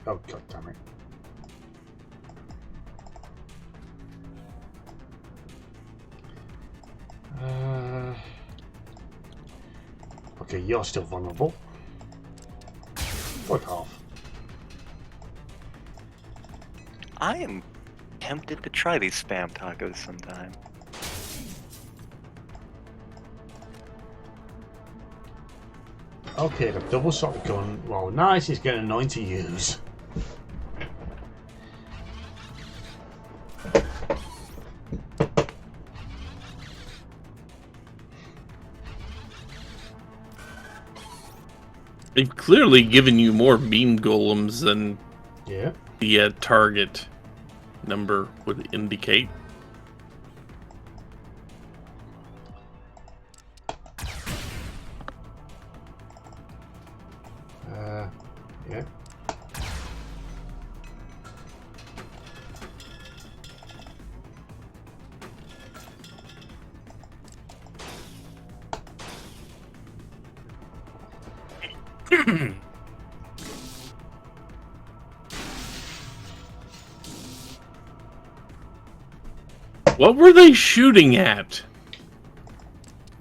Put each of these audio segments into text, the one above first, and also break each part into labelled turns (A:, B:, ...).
A: Oh, god damn it. Okay, you're still vulnerable. Fuck off.
B: I am tempted to try these spam tacos sometime.
A: Okay, the double shotgun. Well, nice. It's getting annoying to use.
C: They've clearly given you more beam golems than the target number would indicate.
A: Yeah.
C: What were they shooting at?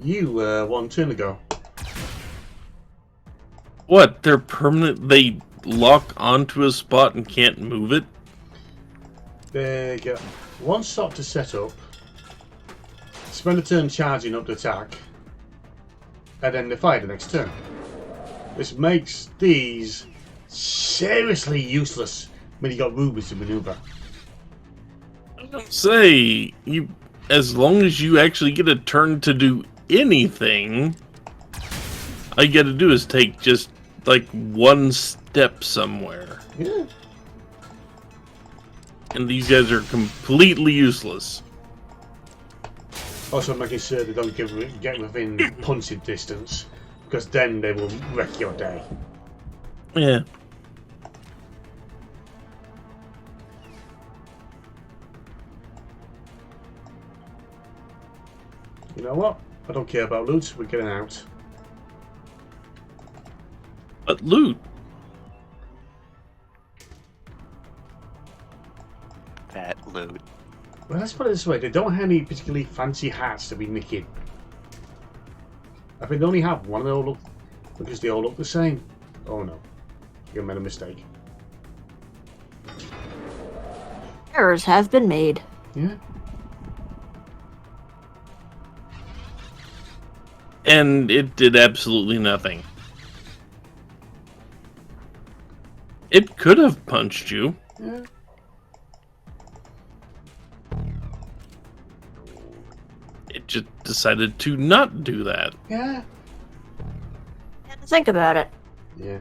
A: You, one turn ago.
C: What? They're permanent? They lock onto a spot and can't move it?
A: They get one shot to set up, spend a turn charging up to attack, and then they fire the next turn. This makes these seriously useless when you got movements to maneuver.
C: I don't say, as long as you actually get a turn to do anything, all you gotta do is take just like one step somewhere.
A: Yeah.
C: And these guys are completely useless.
A: Also making sure they don't get within punching distance, because then they will wreck your day.
C: Yeah.
A: You know what? I don't care about loot. We're getting out.
C: But loot.
B: That loot.
A: Well, let's put it this way. They don't have any particularly fancy hats to be nicking. I think they only have one. They all look, because they all look the same. Oh no. You made a mistake.
D: Errors have been made.
A: Yeah.
C: And it did absolutely nothing. It could have punched you.
A: Yeah.
C: It just decided to not do that.
A: Yeah.
D: Had to think about it.
A: Yeah.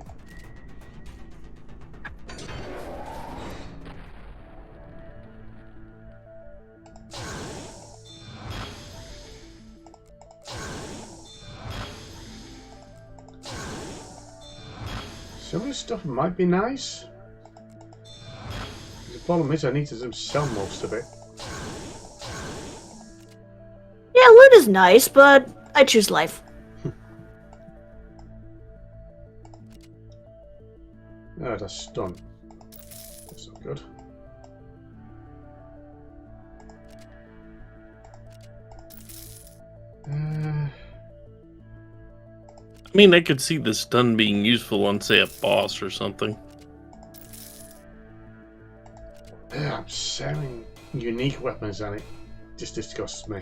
A: Some of this stuff might be nice. The problem is I need to sell most of it.
D: Yeah, loot is nice, but I choose life.
A: Oh, that's stun. That's not good.
C: I mean, I could see the stun being useful on, say, a boss or something.
A: Yeah, I'm selling unique weapons and it just disgusts me.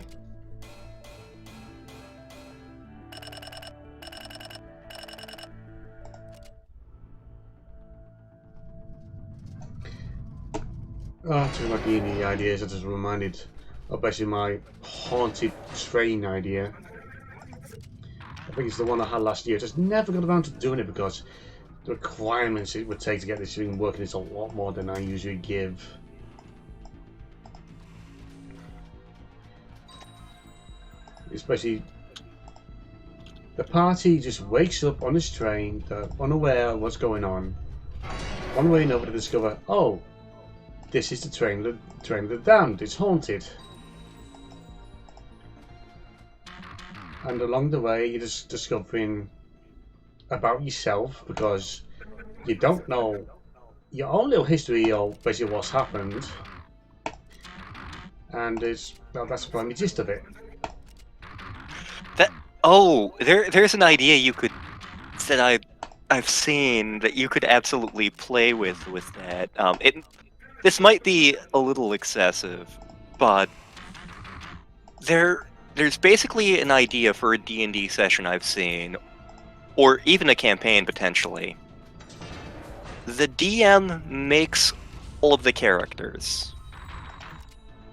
A: Oh, to my D&D ideas, I just reminded of basically my haunted train idea. I think it's the one I had last year. Just never got around to doing it because the requirements it would take to get this thing working is a lot more than I usually give. Especially the party just wakes up on this train, they're unaware of what's going on. One way or another to discover, oh, this is the train of the damned, it's haunted. And along the way you're just discovering about yourself because you don't know your own little history of basically what's happened, and that's probably the gist of it.
B: There's an idea that I've seen that you could absolutely play with that. This might be a little excessive, but there's basically an idea for a D&D session I've seen, or even a campaign potentially. The DM makes all of the characters.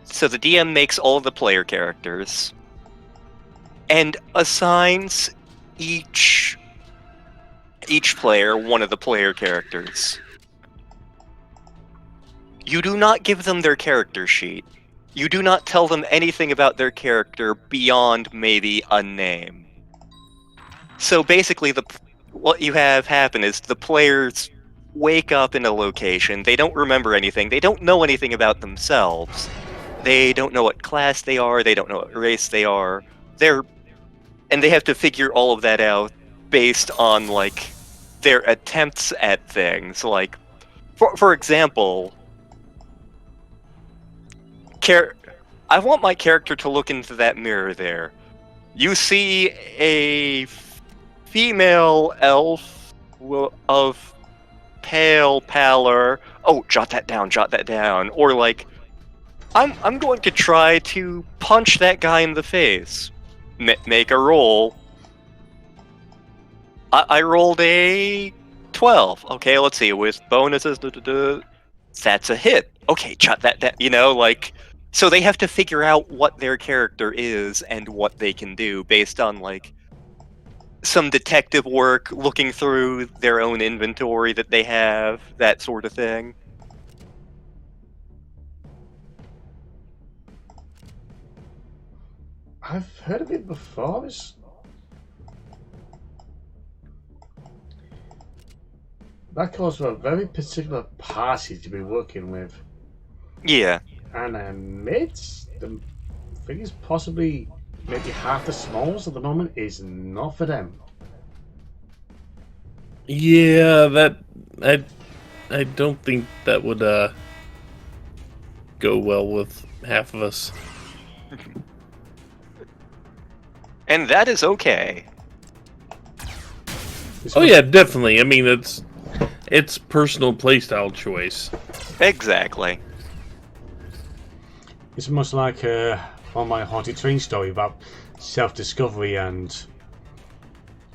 B: So the DM makes all of the player characters and assigns each player one of the player characters. You do not give them their character sheet. You do not tell them anything about their character beyond maybe a name. So basically, what you have happen is the players wake up in a location. They don't remember anything. They don't know anything about themselves. They don't know what class they are. They don't know what race they are. And they have to figure all of that out based on like their attempts at things. Like, for example, I want my character to look into that mirror there. You see a female elf of pale pallor. Oh, jot that down. Or like, I'm going to try to punch that guy in the face. Make a roll. I rolled a 12. Okay, let's see. With bonuses, that's a hit. Okay, jot that down. You know, like, so they have to figure out what their character is and what they can do based on like some detective work, looking through their own inventory that they have, that sort of thing.
A: I've heard of it before. That calls for a very particular party to be working with.
B: Yeah.
A: And I admit, the thing is possibly maybe half the smalls at the moment is not for them.
C: Yeah, I don't think that would go well with half of us.
B: And that is okay.
C: Oh yeah, definitely. I mean, it's personal playstyle choice.
B: Exactly.
A: It's much like on my Haunted Train story about self-discovery and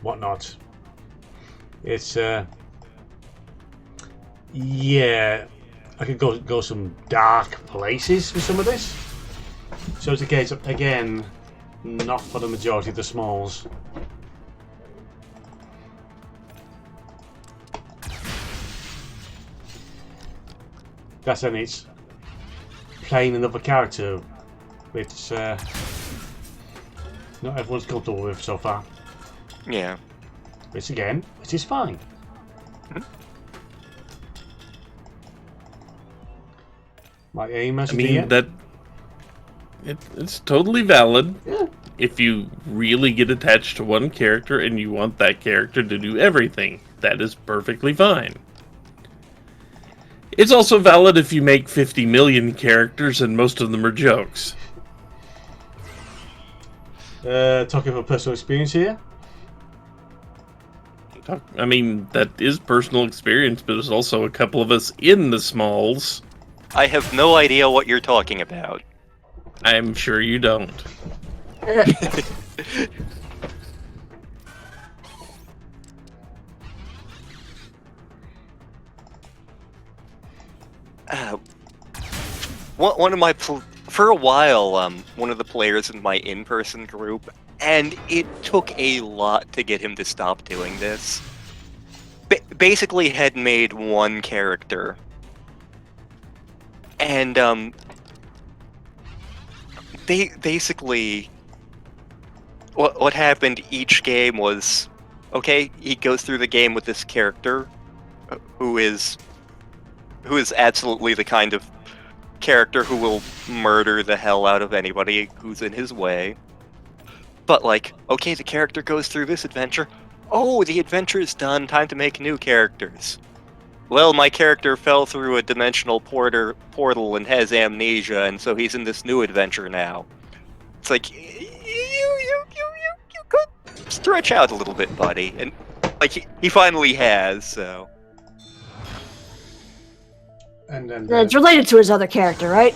A: whatnot. It's yeah, I could go some dark places with some of this. So it's a case of, again, not for the majority of the smalls. That's when it's playing another character, which not everyone's comfortable with so far.
B: Yeah.
A: Which again, which is fine. My aim as
C: it's totally valid.
A: Yeah.
C: If you really get attached to one character and you want that character to do everything, that is perfectly fine. It's also valid if you make 50 million characters and most of them are jokes.
A: Talking about personal experience here.
C: I mean, that is personal experience, but there's also a couple of us in the smalls.
B: I have no idea what you're talking about.
C: I'm sure you don't.
B: One of my for a while, one of the players in my in-person group, and it took a lot to get him to stop doing this. Basically, had made one character, and basically, what happened each game was, okay, he goes through the game with this character, who is absolutely the kind of character who will murder the hell out of anybody who's in his way. But like, okay, the character goes through this adventure. Oh, the adventure is done. Time to make new characters. well, my character fell through a dimensional portal and has amnesia, and so he's in this new adventure now. It's like, you could stretch out a little bit, buddy. And, like, he finally has, so...
A: And then
D: It's related to his other character, right?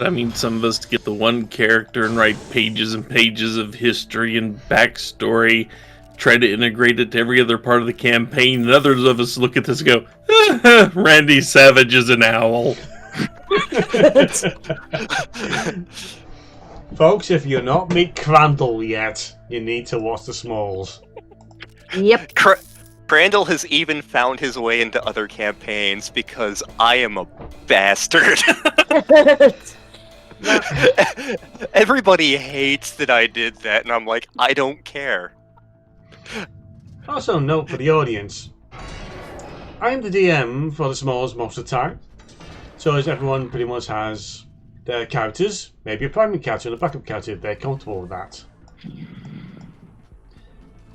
C: I mean, some of us get the one character and write pages and pages of history and backstory, try to integrate it to every other part of the campaign, and others of us look at this and go, Randy Savage is an owl.
A: Folks, if you're not Mick Crandall yet, you need to watch the Smalls.
D: Yep.
B: Crandall has even found his way into other campaigns because I am a bastard. Everybody hates that I did that, and I'm like, I don't care.
A: Also, note for the audience, I'm the DM for the Smalls most of the time. So as everyone pretty much has their characters, maybe a primary character and a backup character if they're comfortable with that.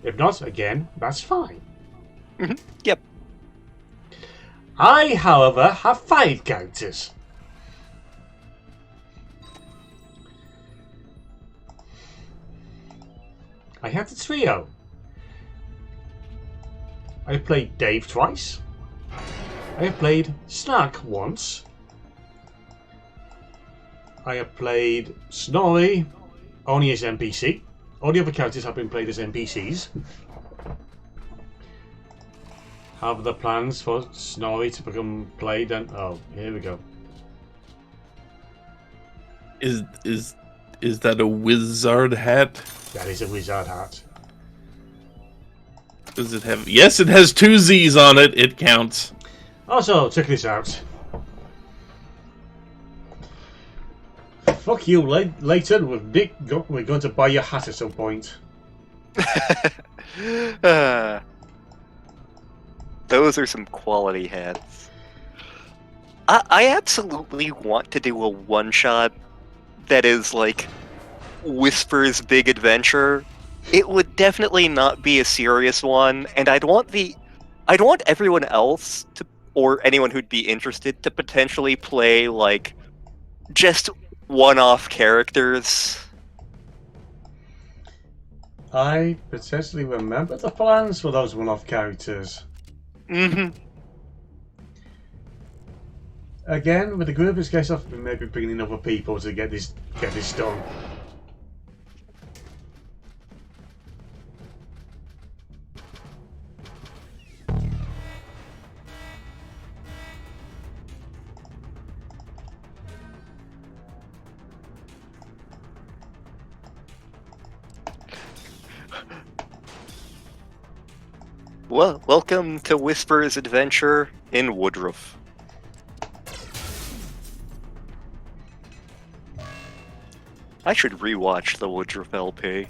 A: If not, again, that's fine.
B: Yep.
A: I, however, have 5 characters. I have the trio. I have played Dave twice. I have played Snack once. I have played Snorri only as NPC. All the other characters have been played as NPCs. Have the plans for Snorri to become played and oh, here we go.
C: Is that a wizard hat?
A: That is a wizard hat.
C: Does it have? Yes, it has 2 Z's on it. It counts.
A: Also, check this out. Fuck you, Leighton. We're going to buy your hat at some point.
B: Those are some quality hats. I absolutely want to do a one-shot that is like Whisper's Big Adventure. It would definitely not be a serious one, and I'd want everyone else to, or anyone who'd be interested, to potentially play like just one-off characters.
A: I potentially remember the plans for those one-off characters. Again, with the group, it's a case of maybe bringing in other people to get this done.
B: Well, welcome to Whisper's Adventure in Woodruff. I should rewatch the Woodruff LP.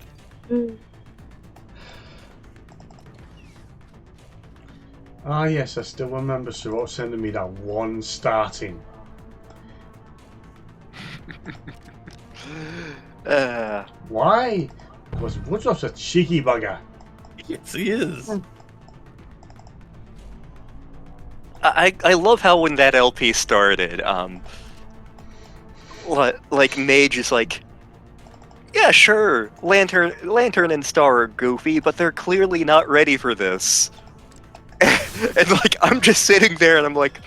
A: Ah yes, I still remember Sirot sending me that one starting. Why? Because Woodruff's a cheeky bugger.
C: Yes, he is.
B: I love how when that LP started, like Mage is like, yeah, sure, Lantern and Star are goofy, but they're clearly not ready for this. And like, I'm just sitting there and I'm like,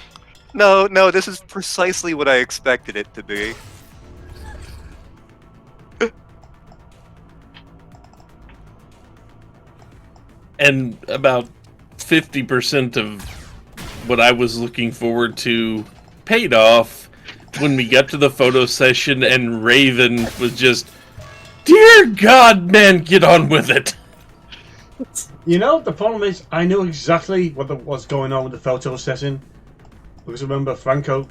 B: no, this is precisely what I expected it to be.
C: And about 50% of what I was looking forward to paid off when we got to the photo session and Raven was just, dear God, man, get on with it.
A: You know, the problem is, I knew exactly what was going on with the photo session. Because remember, Franco's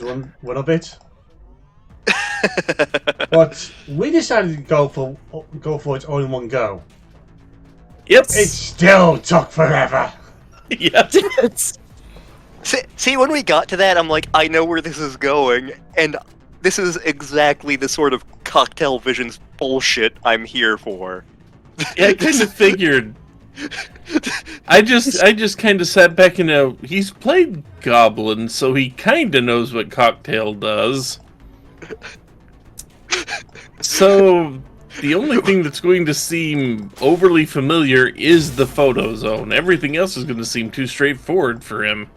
A: run of it. But we decided to go for it all in one go.
C: Yep.
A: It still took forever.
C: Yeah.
B: See, when we got to that, I'm like, I know where this is going, and this is exactly the sort of Cocktail Visions bullshit I'm here for.
C: Yeah, I kind of figured. I just kind of sat back and he's played Goblin, so he kind of knows what Cocktail does. So the only thing that's going to seem overly familiar is the photo zone. Everything else is going to seem too straightforward for him.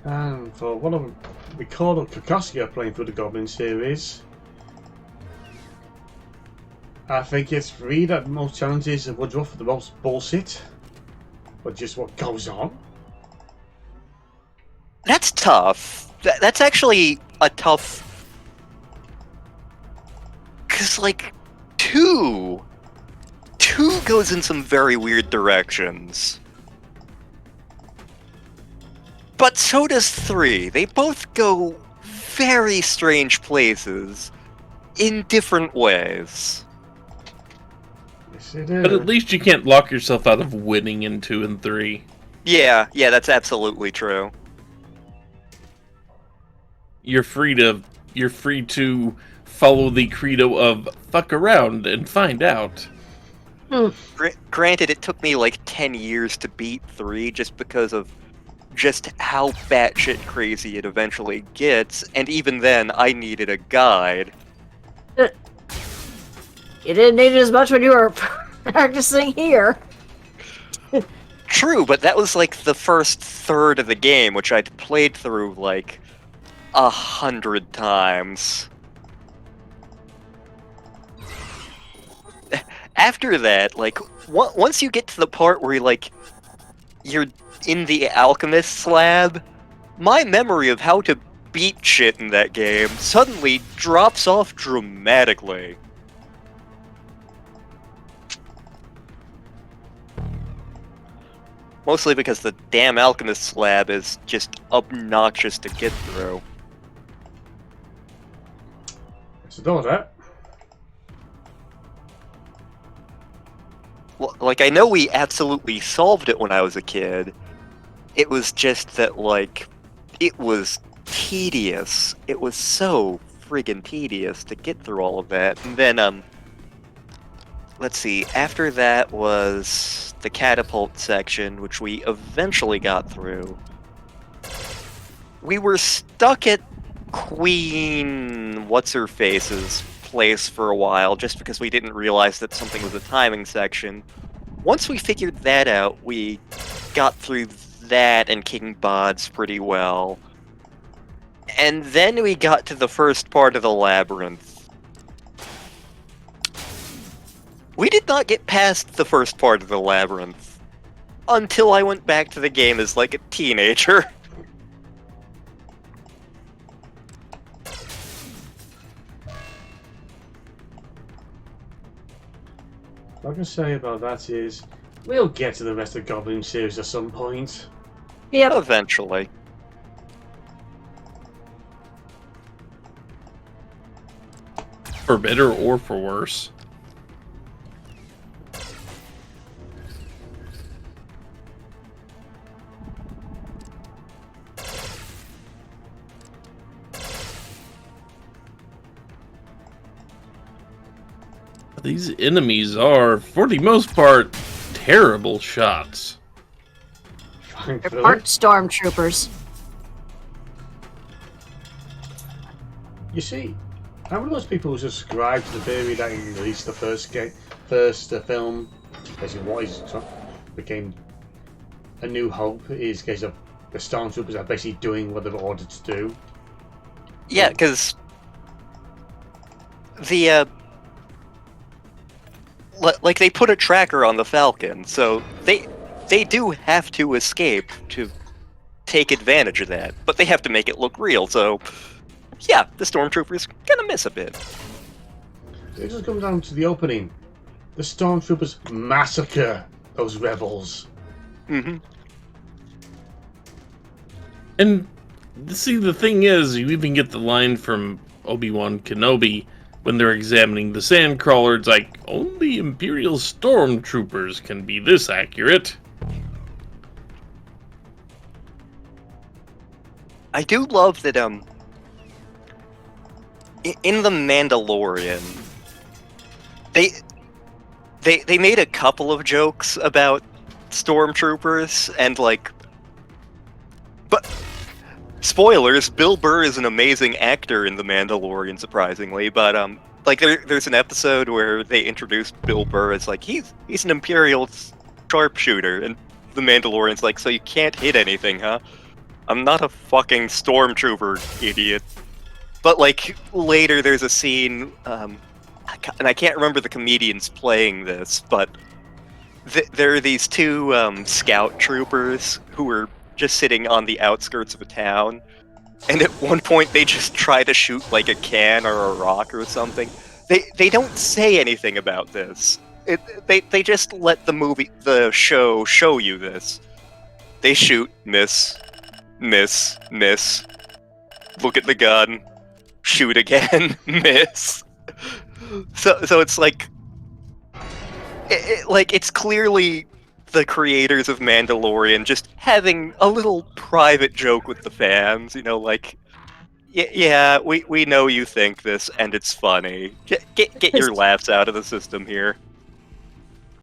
A: And for one of we call them Kakasia playing through the Goblin series. I think it's free that most challenges would drop for the most bullshit, but just what goes on.
B: That's tough. That's actually a tough... Because, like, 2 goes in some very weird directions. But so does 3. They both go very strange places in different ways.
A: Yes, it is.
C: But at least you can't lock yourself out of winning in 2 and 3.
B: Yeah, that's absolutely true.
C: You're free to follow the credo of fuck around and find out.
B: Granted, it took me like 10 years to beat 3 just because of just how batshit crazy it eventually gets, and even then, I needed a guide.
D: You didn't need it as much when you were practicing here.
B: True, but that was like the first third of the game, which I'd played through like 100 times. After that, like, once you get to the part where you're in the alchemist's lab, my memory of how to beat shit in that game suddenly drops off dramatically. Mostly because the damn alchemist's lab is just obnoxious to get through.
A: So done with that.
B: Like, I know we absolutely solved it when I was a kid. It was just that, like, it was tedious. It was so friggin' tedious to get through all of that. And then, let's see, after that was the catapult section, which we eventually got through. We were stuck at Queen What's-Her-Face's place for a while, just because we didn't realize that something was a timing section. Once we figured that out, we got through that and King Bod's pretty well. And then we got to the first part of the labyrinth. We did not get past the first part of the labyrinth until I went back to the game as like a teenager.
A: What I can say about that is, we'll get to the rest of the Goblin series at some point.
D: Yep.
B: Eventually.
C: For better or for worse. These enemies are, for the most part, terrible shots.
D: They're part stormtroopers.
A: You see, I'm one of those people who subscribe to the theory that in at least the first film, basically what is became A New Hope, is case of the stormtroopers are basically doing what they're ordered to do.
B: Yeah, because the like they put a tracker on the Falcon, so they do have to escape to take advantage of that, but they have to make it look real. So yeah, the stormtroopers gonna miss a bit.
A: It just comes down to the opening. The stormtroopers massacre those rebels.
B: Mm-hmm.
C: And see, the thing is, you even get the line from Obi-Wan Kenobi when they're examining the Sandcrawler. It's like, only Imperial stormtroopers can be this accurate.
B: I do love that in the Mandalorian, they made a couple of jokes about stormtroopers and like, but spoilers, Bill Burr is an amazing actor in the Mandalorian, surprisingly, but like there's an episode where they introduced Bill Burr as like he's an Imperial sharpshooter, and the Mandalorian's like, so you can't hit anything, huh? I'm not a fucking stormtrooper, idiot. But like later, there's a scene, and I can't remember the comedians playing this, but there are these two scout troopers who are just sitting on the outskirts of a town, and at one point they just try to shoot like a can or a rock or something. They don't say anything about this. They just let the show you this. They shoot, miss, miss, miss. Look at the gun, shoot again, miss. So it's like, it's clearly the creators of Mandalorian just having a little private joke with the fans, you know, like, yeah, we know you think this, and it's funny. Get your laughs out of the system here.